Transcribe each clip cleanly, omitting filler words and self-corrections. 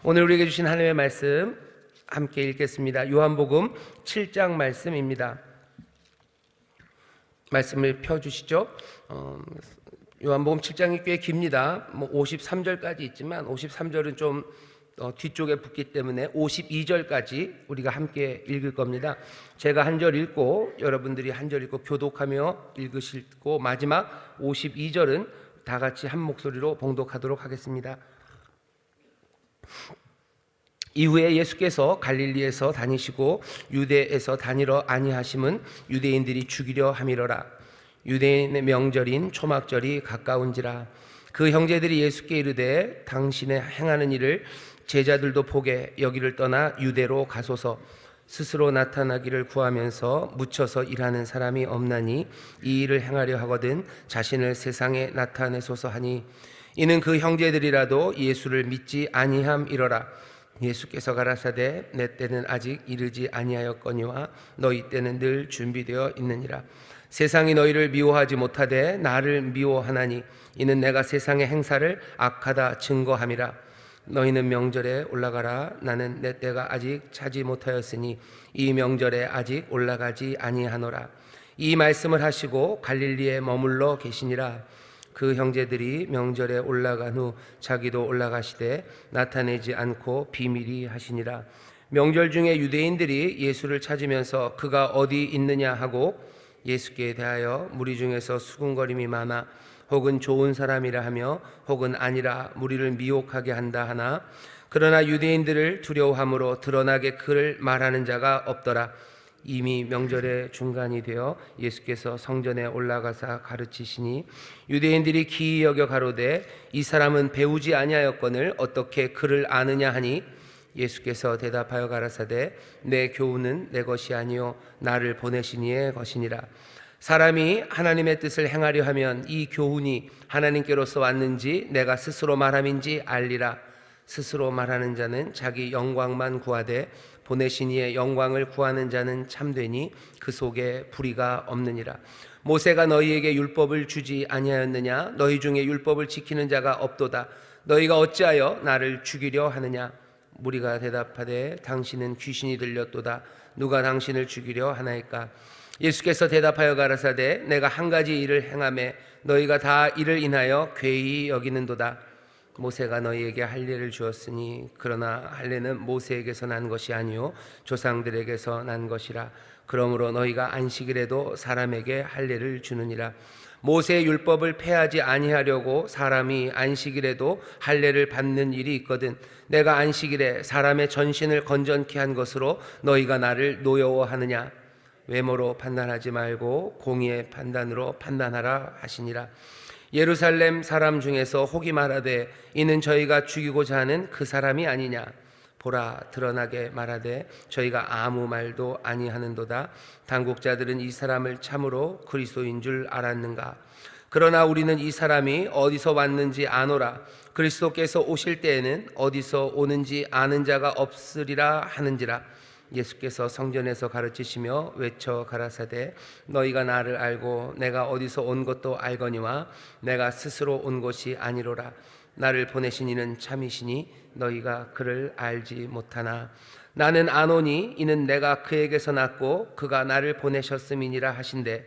오늘 우리에게 주신 하나님의 말씀 함께 읽겠습니다. 요한복음 7장 말씀입니다. 말씀을 펴주시죠. 요한복음 7장이 꽤 깁니다. 53절까지 있지만 53절은 좀 뒤쪽에 붙기 때문에 52절까지 우리가 함께 읽을 겁니다. 제가 한 절 읽고 여러분들이 한 절 읽고 교독하며 읽으시고 마지막 52절은 다 같이 한 목소리로 봉독하도록 하겠습니다. 이후에 예수께서 갈릴리에서 다니시고 유대에서 다니러 아니하심은 유대인들이 죽이려 함이로라. 유대인의 명절인 초막절이 가까운지라. 그 형제들이 예수께 이르되 당신의 행하는 일을 제자들도 보게 여기를 떠나 유대로 가소서. 스스로 나타나기를 구하면서 묻혀서 일하는 사람이 없나니 이 일을 행하려 하거든 자신을 세상에 나타내소서 하니, 이는 그 형제들이라도 예수를 믿지 아니함이로라. 예수께서 가라사대 내 때는 아직 이르지 아니하였거니와 너희 때는 늘 준비되어 있느니라. 세상이 너희를 미워하지 못하되 나를 미워하나니 이는 내가 세상의 행사를 악하다 증거함이라. 너희는 명절에 올라가라. 나는 내 때가 아직 차지 못하였으니 이 명절에 아직 올라가지 아니하노라. 이 말씀을 하시고 갈릴리에 머물러 계시니라. 그 형제들이 명절에 올라간 후 자기도 올라가시되 나타내지 않고 비밀히 하시니라. 명절 중에 유대인들이 예수를 찾으면서 그가 어디 있느냐 하고 예수께 대하여 무리 중에서 수군거림이 많아 혹은 좋은 사람이라 하며 혹은 아니라 무리를 미혹하게 한다 하나, 그러나 유대인들을 두려워함으로 드러나게 그를 말하는 자가 없더라. 이미 명절의 중간이 되어 예수께서 성전에 올라가사 가르치시니 유대인들이 기이 여겨 가로되 이 사람은 배우지 아니하였거늘 어떻게 그를 아느냐 하니, 예수께서 대답하여 가라사대 내 교훈은 내 것이 아니요 나를 보내신 이의 것이니라. 사람이 하나님의 뜻을 행하려 하면 이 교훈이 하나님께로서 왔는지 내가 스스로 말함인지 알리라. 스스로 말하는 자는 자기 영광만 구하되 보내신 이의 영광을 구하는 자는 참되니 그 속에 불의가 없느니라. 모세가 너희에게 율법을 주지 아니하였느냐? 너희 중에 율법을 지키는 자가 없도다. 너희가 어찌하여 나를 죽이려 하느냐? 무리가 대답하되 당신은 귀신이 들렸도다. 누가 당신을 죽이려 하나이까? 예수께서 대답하여 가라사대 내가 한 가지 일을 행하매 너희가 다 이를 인하여 괴히 여기는도다. 모세가 너희에게 할례를 주었으니 그러나 할례는 모세에게서 난 것이 아니요 조상들에게서 난 것이라. 그러므로 너희가 안식일에도 사람에게 할례를 주느니라. 모세의 율법을 폐하지 아니하려고 사람이 안식일에도 할례를 받는 일이 있거든 내가 안식일에 사람의 전신을 건전케 한 것으로 너희가 나를 노여워하느냐? 외모로 판단하지 말고 공의의 판단으로 판단하라 하시니라. 예루살렘 사람 중에서 혹이 말하되 이는 저희가 죽이고자 하는 그 사람이 아니냐? 보라, 드러나게 말하되 저희가 아무 말도 아니하는도다. 당국자들은 이 사람을 참으로 그리스도인 줄 알았는가? 그러나 우리는 이 사람이 어디서 왔는지 아노라. 그리스도께서 오실 때에는 어디서 오는지 아는 자가 없으리라 하는지라. 예수께서 성전에서 가르치시며 외쳐 가라사대 너희가 나를 알고 내가 어디서 온 것도 알거니와 내가 스스로 온 것이 아니로라. 나를 보내신 이는 참이시니 너희가 그를 알지 못하나 나는 아노니 이는 내가 그에게서 났고 그가 나를 보내셨음이니라 하신대,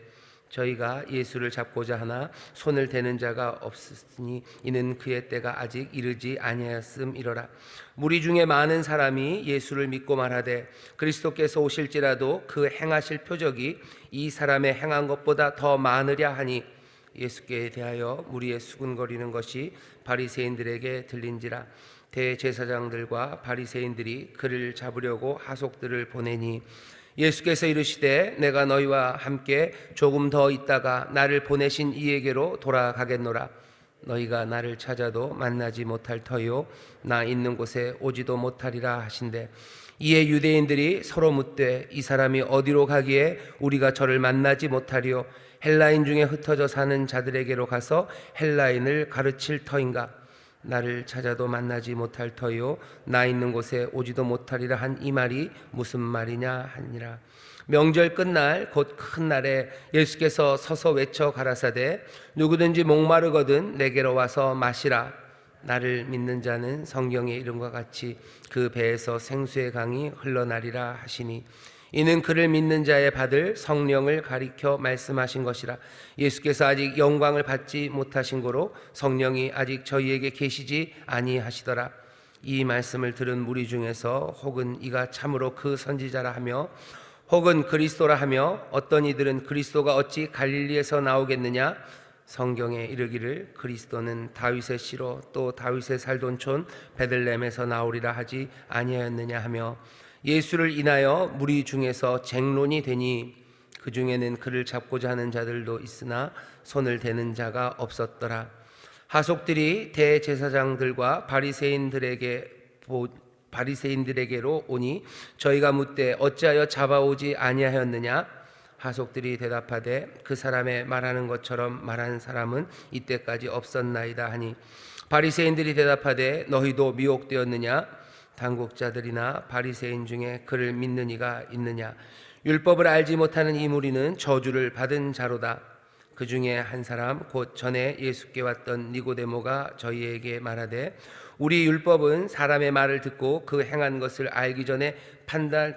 저희가 예수를 잡고자 하나 손을 대는 자가 없으니 이는 그의 때가 아직 이르지 아니하였음이로라. 무리 중에 많은 사람이 예수를 믿고 말하되 그리스도께서 오실지라도 그 행하실 표적이 이 사람의 행한 것보다 더 많으랴 하니, 예수께 대하여 무리의 수군거리는 것이 바리새인들에게 들린지라. 대제사장들과 바리새인들이 그를 잡으려고 하속들을 보내니 예수께서 이르시되 내가 너희와 함께 조금 더 있다가 나를 보내신 이에게로 돌아가겠노라. 너희가 나를 찾아도 만나지 못할 터요 나 있는 곳에 오지도 못하리라 하신대, 이에 유대인들이 서로 묻되 이 사람이 어디로 가기에 우리가 저를 만나지 못하리요? 헬라인 중에 흩어져 사는 자들에게로 가서 헬라인을 가르칠 터인가? 나를 찾아도 만나지 못할 터요 나 있는 곳에 오지도 못하리라 한 이 말이 무슨 말이냐 하니라. 명절 끝날 곧 큰 날에 예수께서 서서 외쳐 가라사대 누구든지 목마르거든 내게로 와서 마시라. 나를 믿는 자는 성경의 이름과 같이 그 배에서 생수의 강이 흘러나리라 하시니 이는 그를 믿는 자의 받을 성령을 가리켜 말씀하신 것이라. 예수께서 아직 영광을 받지 못하신 고로 성령이 아직 저희에게 계시지 아니하시더라. 이 말씀을 들은 무리 중에서 혹은 이가 참으로 그 선지자라 하며 혹은 그리스도라 하며 어떤 이들은 그리스도가 어찌 갈릴리에서 나오겠느냐, 성경에 이르기를 그리스도는 다윗의 씨로 또 다윗의 살던 촌 베들레헴에서 나오리라 하지 아니하였느냐 하며 예수를 인하여 무리 중에서 쟁론이 되니 그 중에는 그를 잡고자 하는 자들도 있으나 손을 대는 자가 없었더라. 하속들이 대제사장들과 바리새인들에게로 오니 저희가 묻되 어찌하여 잡아오지 아니하였느냐. 하속들이 대답하되 그 사람의 말하는 것처럼 말하는 사람은 이때까지 없었나이다 하니 바리새인들이 대답하되 너희도 미혹되었느냐. 당국자들이나 바리새인 중에 그를 믿는 이가 있느냐. 율법을 알지 못하는 이 무리는 저주를 받은 자로다. 그 중에 한 사람 곧 전에 예수께 왔던 니고데모가 저희에게 말하되 우리 율법은 사람의 말을 듣고 그 행한 것을 알기 전에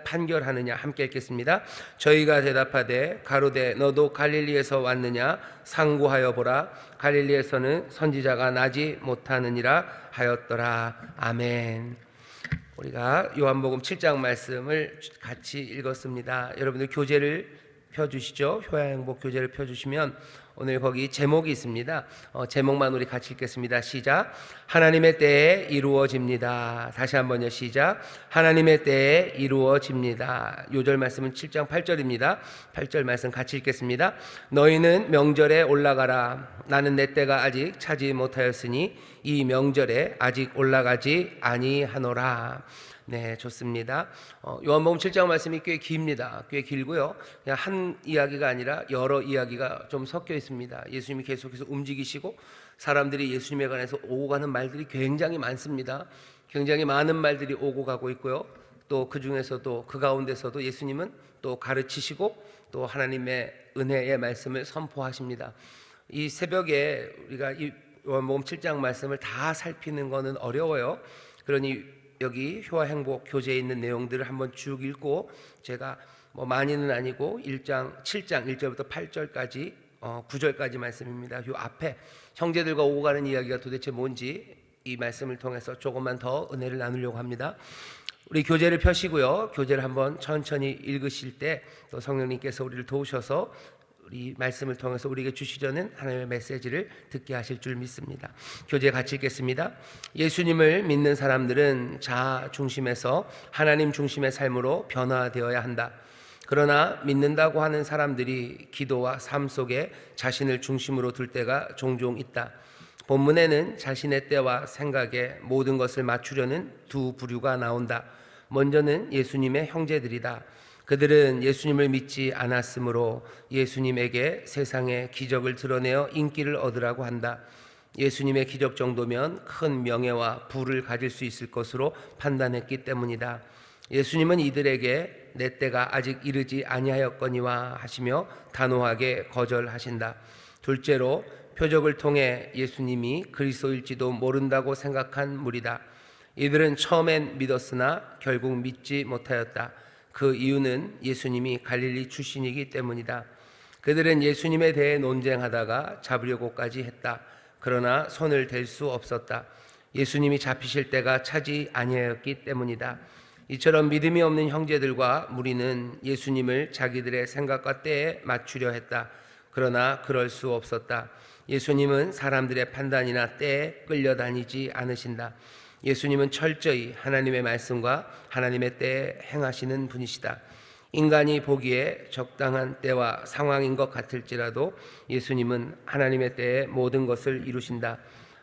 판결하느냐. 함께 읽겠습니다. 저희가 대답하되 가로되 너도 갈릴리에서 왔느냐. 상고하여 보라. 갈릴리에서는 선지자가 나지 못하느니라 하였더라. 아멘. 우리가 요한복음 7장 말씀을 같이 읽었습니다. 여러분들 교재를 펴주시죠. 효야행복 교재를 펴주시면 오늘 거기 제목이 있습니다. 제목만 우리 같이 읽겠습니다. 시작. 하나님의 때에 이루어집니다. 다시 한번요. 시작. 하나님의 때에 이루어집니다. 요절 말씀은 7장 8절입니다. 8절 말씀 같이 읽겠습니다. 너희는 명절에 올라가라. 나는 내 때가 아직 차지 못하였으니 이 명절에 아직 올라가지 아니하노라. 네, 좋습니다. 요한복음 7장 말씀이 꽤 깁니다. 꽤 길고요. 그냥 한 이야기가 아니라 여러 이야기가 좀 섞여 있습니다. 예수님이 계속해서 움직이시고 사람들이 예수님에 관해서 오고 가는 말들이 굉장히 많습니다. 굉장히 많은 말들이 오고 가고 있고요. 또 그 중에서도 그 가운데서도 예수님은 또 가르치시고 또 하나님의 은혜의 말씀을 선포하십니다. 이 새벽에 우리가 이 요한복음 7장 말씀을 다 살피는 것은 어려워요. 그러니 여기 효화행복 교재에 있는 내용들을 한번 쭉 읽고 제가 많이는 아니고 7장 1절부터 8절까지 9절까지 말씀입니다. 이 앞에 형제들과 오고 가는 이야기가 도대체 뭔지 이 말씀을 통해서 조금만 더 은혜를 나누려고 합니다. 우리 교재를 펴시고요. 교재를 한번 천천히 읽으실 때 또 성령님께서 우리를 도우셔서 우리 말씀을 통해서 우리에게 주시려는 하나님의 메시지를 듣게 하실 줄 믿습니다. 교재 같이 읽겠습니다. 예수님을 믿는 사람들은 자아 중심에서 하나님 중심의 삶으로 변화되어야 한다. 그러나 믿는다고 하는 사람들이 기도와 삶 속에 자신을 중심으로 둘 때가 종종 있다. 본문에는 자신의 때와 생각에 모든 것을 맞추려는 두 부류가 나온다. 먼저는 예수님의 형제들이다. 그들은 예수님을 믿지 않았으므로 예수님에게 세상의 기적을 드러내어 인기를 얻으라고 한다. 예수님의 기적 정도면 큰 명예와 부를 가질 수 있을 것으로 판단했기 때문이다. 예수님은 이들에게 내 때가 아직 이르지 아니하였거니와 하시며 단호하게 거절하신다. 둘째로 표적을 통해 예수님이 그리스도일지도 모른다고 생각한 무리다. 이들은 처음엔 믿었으나 결국 믿지 못하였다. 그 이유는 예수님이 갈릴리 출신이기 때문이다. 그들은 예수님에 대해 논쟁하다가 잡으려고까지 했다. 그러나 손을 댈 수 없었다. 예수님이 잡히실 때가 차지 아니하였기 때문이다. 이처럼 믿음이 없는 형제들과 무리는 예수님을 자기들의 생각과 때에 맞추려 했다. 그러나 그럴 수 없었다. 예수님은 사람들의 판단이나 때에 끌려다니지 않으신다. 예수님은 철저히 하나님의 말씀과 하나님의 때에 행하시는 분이시다. 인간이 보기에 적당한 때와 상황인 것 같을지라도 예수님은 하나님의 때에 모든 것을 이루신다.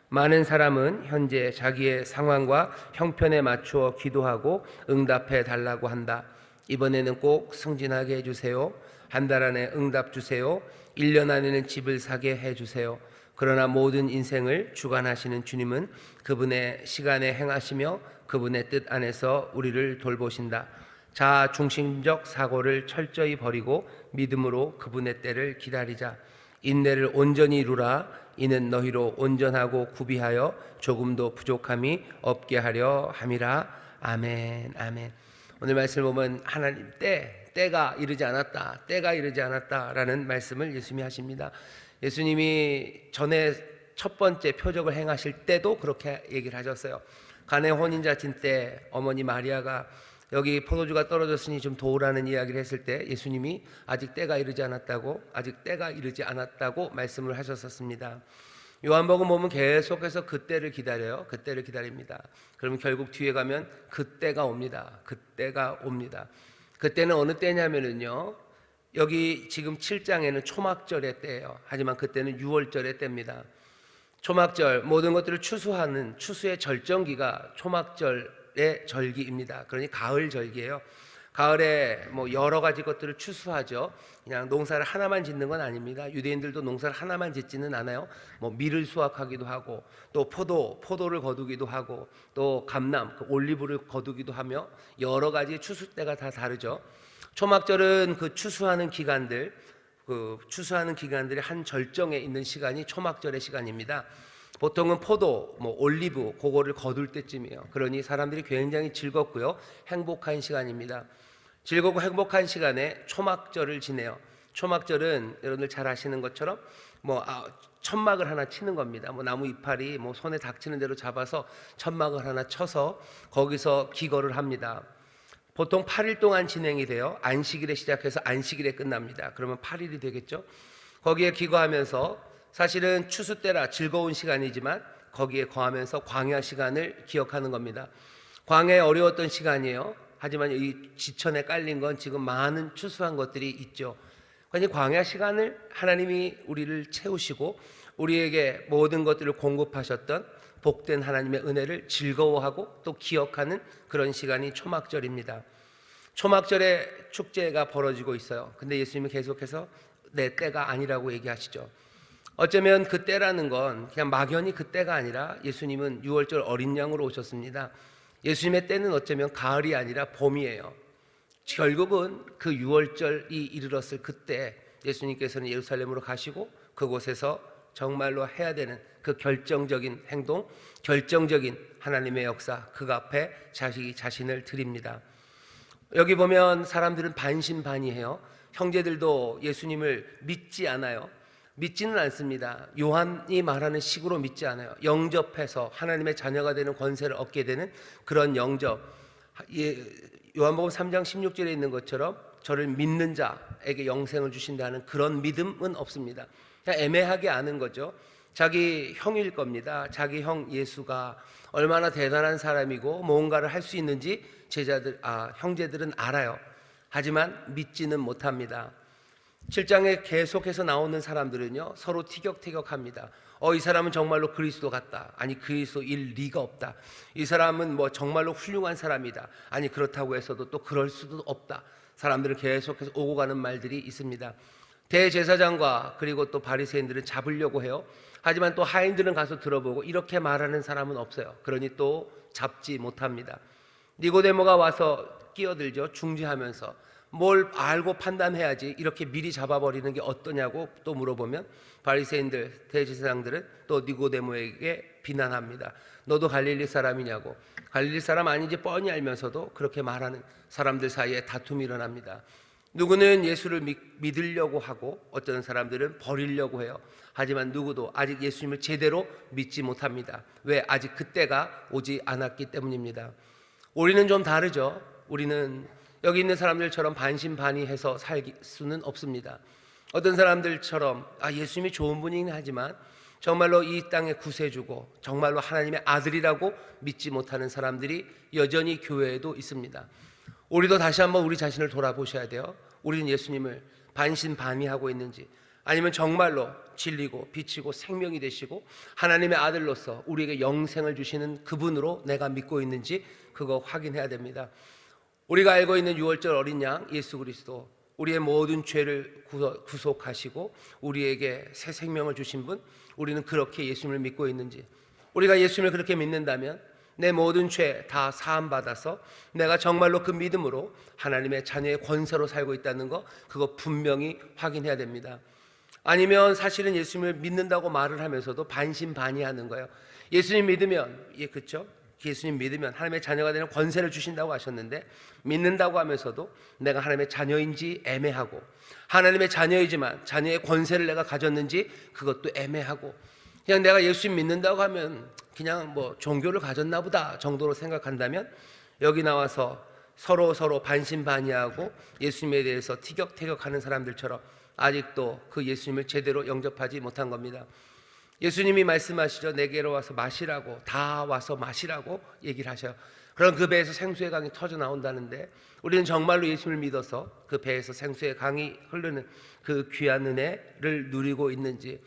많은 사람은 현재 자기의 상황과 형편에 맞추어 기도하고 응답해 달라고 한다. 이번에는 꼭 승진하게 해주세요. 한 달 안에 응답 주세요. 1년 안에는 집을 사게 해주세요. 그러나 모든 인생을 주관하시는 주님은 그분의 시간에 행하시며 그분의 뜻 안에서 우리를 돌보신다. 자아 중심적 사고를 철저히 버리고 믿음으로 그분의 때를 기다리자. 인내를 온전히 이루라. 이는 너희로 온전하고 구비하여 조금도 부족함이 없게 하려 함이라. 아멘. 아멘. 오늘 말씀을 보면 하나님 때가 이르지 않았다, 때가 이르지 않았다라는 말씀을 예수님이 하십니다. 예수님이 전에 첫 번째 표적을 행하실 때도 그렇게 얘기를 하셨어요. 가나의 혼인잔치 때 어머니 마리아가 여기 포도주가 떨어졌으니 좀 도우라는 이야기를 했을 때 예수님이 아직 때가 이르지 않았다고 말씀을 하셨었습니다. 요한복음 보면 계속해서 그때를 기다려요. 그때를 기다립니다. 그러면 결국 뒤에 가면 그때가 옵니다. 그때가 옵니다. 그때는 어느 때냐면요, 여기 지금 7장에는 초막절의 때예요. 하지만 그때는 유월절의 때입니다. 초막절, 모든 것들을 추수하는 추수의 절정기가 초막절의 절기입니다. 그러니 가을 절기예요. 가을에 뭐 여러 가지 것들을 추수하죠. 그냥 농사를 하나만 짓는 건 아닙니다. 유대인들도 농사를 하나만 짓지는 않아요. 뭐 밀을 수확하기도 하고, 또 포도를 거두기도 하고, 또 감람, 올리브를 거두기도 하며 여러 가지 추수 때가 다 다르죠. 초막절은 그 추수하는 기간들이 한 절정에 있는 시간이 초막절의 시간입니다. 보통은 포도, 올리브 그거를 거둘 때쯤이에요. 그러니 사람들이 굉장히 즐겁고요, 행복한 시간입니다. 즐겁고 행복한 시간에 초막절을 지내요. 초막절은 여러분들 잘 아시는 것처럼 천막을 하나 치는 겁니다. 나무 이파리 손에 닥치는 대로 잡아서 천막을 하나 쳐서 거기서 기거를 합니다. 보통 8일 동안 진행이 돼요. 안식일에 시작해서 안식일에 끝납니다. 그러면 8일이 되겠죠. 거기에 기거하면서 사실은 추수 때라 즐거운 시간이지만 거기에 거하면서 광야 시간을 기억하는 겁니다. 광야에 어려웠던 시간이에요. 하지만 이 지천에 깔린 건 지금 많은 추수한 것들이 있죠. 그러니 광야 시간을 하나님이 우리를 채우시고 우리에게 모든 것들을 공급하셨던 복된 하나님의 은혜를 즐거워하고 또 기억하는 그런 시간이 초막절입니다. 초막절에 축제가 벌어지고 있어요. 근데 예수님이 계속해서 내 때가 아니라고 얘기하시죠. 어쩌면 그 때라는 건 그냥 막연히 그 때가 아니라 예수님은 유월절 어린 양으로 오셨습니다. 예수님의 때는 어쩌면 가을이 아니라 봄이에요. 결국은 그 유월절이 이르렀을 그때 예수님께서는 예루살렘으로 가시고 그곳에서 정말로 해야 되는 그 결정적인 행동, 결정적인 하나님의 역사, 그 앞에 자신을 드립니다. 여기 보면 사람들은 반신반의해요. 형제들도 예수님을 믿지 않아요. 믿지는 않습니다. 요한이 말하는 식으로 믿지 않아요. 영접해서 하나님의 자녀가 되는 권세를 얻게 되는 그런 영접. 요한복음 3장 16절에 있는 것처럼 저를 믿는 자에게 영생을 주신다는 그런 믿음은 없습니다. 그냥 애매하게 아는 거죠. 자기 형일 겁니다. 자기 형 예수가 얼마나 대단한 사람이고 뭔가를 할 수 있는지 형제들은 알아요. 하지만 믿지는 못합니다. 7장에 계속해서 나오는 사람들은요, 서로 티격태격합니다. 이 사람은 정말로 그리스도 같다. 아니, 그리스도일 리가 없다. 이 사람은 정말로 훌륭한 사람이다. 아니, 그렇다고 해서도 또 그럴 수도 없다. 사람들은 계속해서 오고 가는 말들이 있습니다. 대제사장과 그리고 또 바리새인들은 잡으려고 해요. 하지만 또 하인들은 가서 들어보고 이렇게 말하는 사람은 없어요. 그러니 또 잡지 못합니다. 니고데모가 와서 끼어들죠. 중지하면서 뭘 알고 판단해야지 이렇게 미리 잡아버리는 게 어떠냐고 또 물어보면 바리새인들, 대제사장들은 또 니고데모에게 비난합니다. 너도 갈릴리 사람이냐고. 갈릴리 사람 아닌지 뻔히 알면서도 그렇게 말하는 사람들 사이에 다툼이 일어납니다. 누구는 예수를 믿으려고 하고 어떤 사람들은 버리려고 해요. 하지만 누구도 아직 예수님을 제대로 믿지 못합니다. 왜? 아직 그때가 오지 않았기 때문입니다. 우리는 좀 다르죠. 우리는 여기 있는 사람들처럼 반신반의해서 살 수는 없습니다. 어떤 사람들처럼 예수님이 좋은 분이긴 하지만 정말로 이 땅에 구세주고 정말로 하나님의 아들이라고 믿지 못하는 사람들이 여전히 교회에도 있습니다. 우리도 다시 한번 우리 자신을 돌아보셔야 돼요. 우리는 예수님을 반신반의하고 있는지, 아니면 정말로 진리고 빛이고 생명이 되시고 하나님의 아들로서 우리에게 영생을 주시는 그분으로 내가 믿고 있는지 그거 확인해야 됩니다. 우리가 알고 있는 유월절 어린 양 예수 그리스도, 우리의 모든 죄를 구속하시고 우리에게 새 생명을 주신 분, 우리는 그렇게 예수님을 믿고 있는지, 우리가 예수님을 그렇게 믿는다면 내 모든 죄 다 사함받아서 내가 정말로 그 믿음으로 하나님의 자녀의 권세로 살고 있다는 거, 그거 분명히 확인해야 됩니다. 아니면 사실은 예수님을 믿는다고 말을 하면서도 반신반의하는 거예요. 예수님 믿으면, 그렇죠? 예수님 믿으면 하나님의 자녀가 되는 권세를 주신다고 하셨는데, 믿는다고 하면서도 내가 하나님의 자녀인지 애매하고, 하나님의 자녀이지만 자녀의 권세를 내가 가졌는지 그것도 애매하고, 그냥 내가 예수님 믿는다고 하면 그냥 뭐 종교를 가졌나 보다 정도로 생각한다면, 여기 나와서 서로 반신반의하고 예수님에 대해서 티격태격하는 사람들처럼 아직도 그 예수님을 제대로 영접하지 못한 겁니다. 예수님이 말씀하시죠. 내게로 와서 마시라고, 다 와서 마시라고 얘기를 하셔요. 그럼 그 배에서 생수의 강이 터져 나온다는데, 우리는 정말로 예수님을 믿어서 그 배에서 생수의 강이 흐르는 그 귀한 은혜를 누리고 있는지,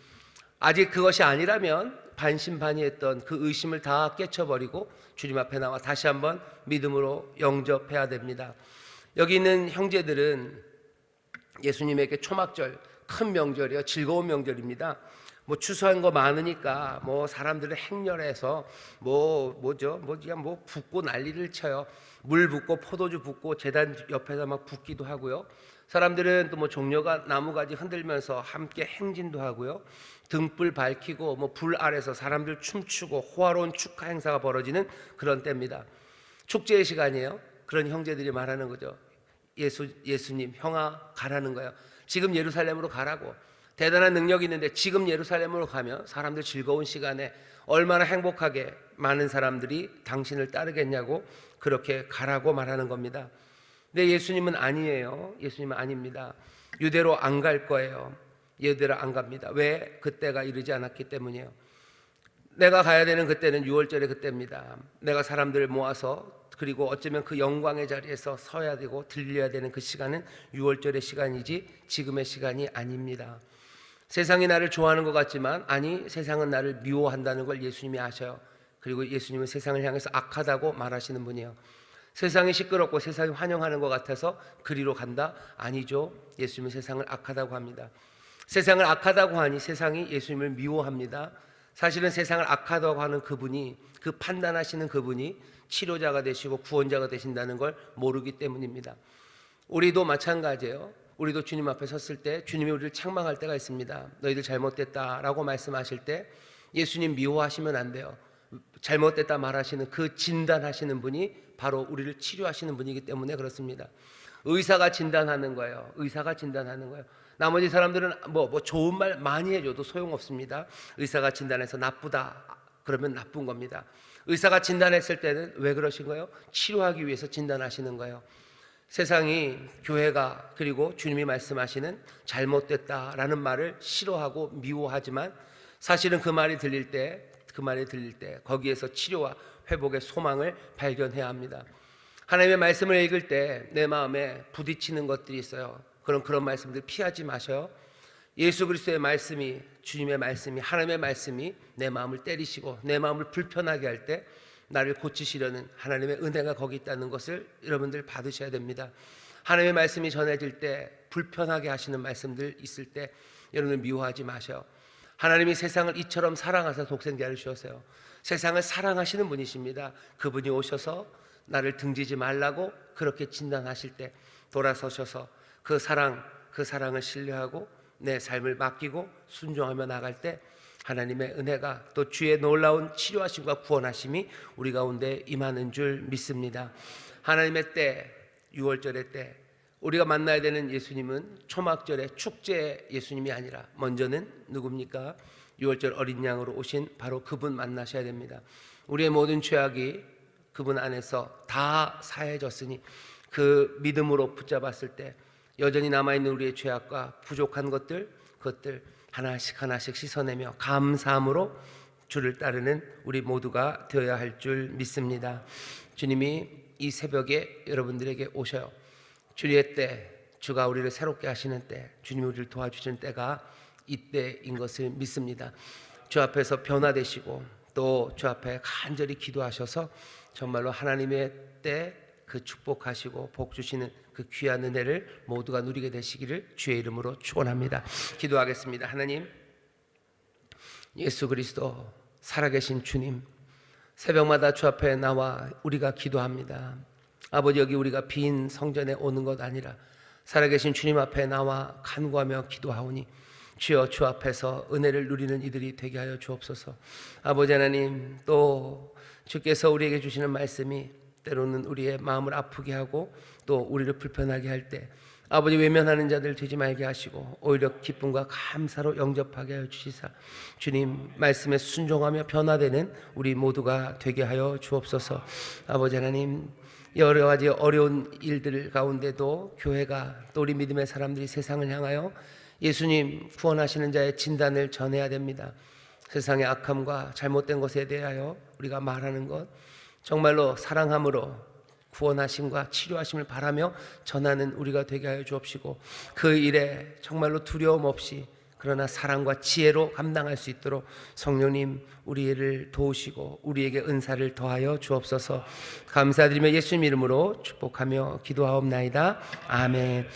아직 그것이 아니라면 반신반의했던 그 의심을 다 깨쳐버리고 주님 앞에 나와 다시 한번 믿음으로 영접해야 됩니다. 여기 있는 형제들은 예수님에게 초막절, 큰 명절이요, 즐거운 명절입니다. 뭐 추수한 거 많으니까 뭐 사람들은 행렬해서 그냥 붓고 난리를 쳐요. 물 붓고 포도주 붓고 제단 옆에서 막 붓기도 하고요. 사람들은 또 뭐 종려가 나무가지 흔들면서 함께 행진도 하고요. 등불 밝히고 뭐 불 아래서 사람들 춤추고 호화로운 축하 행사가 벌어지는 그런 때입니다. 축제의 시간이에요. 그런 형제들이 말하는 거죠. 예수님, 형아 가라는 거예요. 지금 예루살렘으로 가라고. 대단한 능력이 있는데 지금 예루살렘으로 가면 사람들 즐거운 시간에 얼마나 행복하게 많은 사람들이 당신을 따르겠냐고 그렇게 가라고 말하는 겁니다. 근데 예수님은 아니에요. 예수님은 아닙니다. 유대로 안 갈 거예요. 유대로 안 갑니다. 왜? 그때가 이르지 않았기 때문이에요. 내가 가야 되는 그때는 6월절의 그때입니다. 내가 사람들을 모아서, 그리고 어쩌면 그 영광의 자리에서 서야 되고 들려야 되는 그 시간은 6월절의 시간이지 지금의 시간이 아닙니다. 세상이 나를 좋아하는 것 같지만, 아니, 세상은 나를 미워한다는 걸 예수님이 아셔요. 그리고 예수님은 세상을 향해서 악하다고 말하시는 분이에요. 세상이 시끄럽고 세상이 환영하는 것 같아서 그리로 간다? 아니죠. 예수님은 세상을 악하다고 합니다. 세상을 악하다고 하니 세상이 예수님을 미워합니다. 사실은 세상을 악하다고 하는 그분이, 그 판단하시는 그분이 치료자가 되시고 구원자가 되신다는 걸 모르기 때문입니다. 우리도 마찬가지예요. 우리도 주님 앞에 섰을 때 주님이 우리를 책망할 때가 있습니다. 너희들 잘못됐다라고 말씀하실 때 예수님 미워하시면 안 돼요. 잘못됐다 말하시는 그 진단하시는 분이 바로 우리를 치료하시는 분이기 때문에 그렇습니다. 의사가 진단하는 거예요. 의사가 진단하는 거예요. 나머지 사람들은 뭐 좋은 말 많이 해줘도 소용없습니다. 의사가 진단해서 나쁘다 그러면 나쁜 겁니다. 의사가 진단했을 때는 왜 그러신 거예요? 치료하기 위해서 진단하시는 거예요. 세상이, 교회가, 그리고 주님이 말씀하시는 잘못됐다라는 말을 싫어하고 미워하지만, 사실은 그 말이 들릴 때 거기에서 치료와 회복의 소망을 발견해야 합니다. 하나님의 말씀을 읽을 때 내 마음에 부딪히는 것들이 있어요. 그런 말씀들 피하지 마셔요. 예수 그리스도의 말씀이, 주님의 말씀이, 하나님의 말씀이 내 마음을 때리시고 내 마음을 불편하게 할 때 나를 고치시려는 하나님의 은혜가 거기 있다는 것을 여러분들 받으셔야 됩니다. 하나님의 말씀이 전해질 때 불편하게 하시는 말씀들 있을 때 여러분들 미워하지 마셔요. 하나님이 세상을 이처럼 사랑하사 독생자를 주셨어요. 세상을 사랑하시는 분이십니다. 그분이 오셔서 나를 등지지 말라고 그렇게 진단하실 때 돌아서셔서 그 사랑을 신뢰하고 내 삶을 맡기고 순종하며 나갈 때 하나님의 은혜가, 또 주의 놀라운 치료하심과 구원하심이 우리 가운데 임하는 줄 믿습니다. 하나님의 때, 6월절의 때 우리가 만나야 되는 예수님은 초막절의 축제의 예수님이 아니라 먼저는 누굽니까? 6월절 어린 양으로 오신 바로 그분 만나셔야 됩니다. 우리의 모든 죄악이 그분 안에서 다 사해졌으니 그 믿음으로 붙잡았을 때 여전히 남아있는 우리의 죄악과 부족한 그것들 하나씩 씻어내며 감사함으로 주를 따르는 우리 모두가 되어야 할 줄 믿습니다. 주님이 이 새벽에 여러분들에게 오셔요. 주의 때, 주가 우리를 새롭게 하시는 때, 주님이 우리를 도와주시는 때가 이때인 것을 믿습니다. 주 앞에서 변화되시고 또 주 앞에 간절히 기도하셔서 정말로 하나님의 때 그 축복하시고 복 주시는 그 귀한 은혜를 모두가 누리게 되시기를 주의 이름으로 축원합니다. 기도하겠습니다. 하나님, 예수 그리스도 살아계신 주님, 새벽마다 주 앞에 나와 우리가 기도합니다. 아버지, 여기 우리가 빈 성전에 오는 것 아니라 살아계신 주님 앞에 나와 간구하며 기도하오니 주여 주 앞에서 은혜를 누리는 이들이 되게 하여 주옵소서. 아버지 하나님, 또 주께서 우리에게 주시는 말씀이 때로는 우리의 마음을 아프게 하고 또 우리를 불편하게 할 때 아버지 외면하는 자들 되지 말게 하시고 오히려 기쁨과 감사로 영접하게 하여 주시사 주님 말씀에 순종하며 변화되는 우리 모두가 되게 하여 주옵소서. 아버지 하나님, 여러 가지 어려운 일들 가운데도 교회가 또 우리 믿음의 사람들이 세상을 향하여 예수님 구원하시는 자의 진단을 전해야 됩니다. 세상의 악함과 잘못된 것에 대하여 우리가 말하는 것 정말로 사랑함으로 구원하심과 치료하심을 바라며 전하는 우리가 되게 하여 주옵시고 그 일에 정말로 두려움 없이 그러나 사랑과 지혜로 감당할 수 있도록 성령님 우리를 도우시고 우리에게 은사를 더하여 주옵소서. 감사드리며 예수님 이름으로 축복하며 기도하옵나이다. 아멘.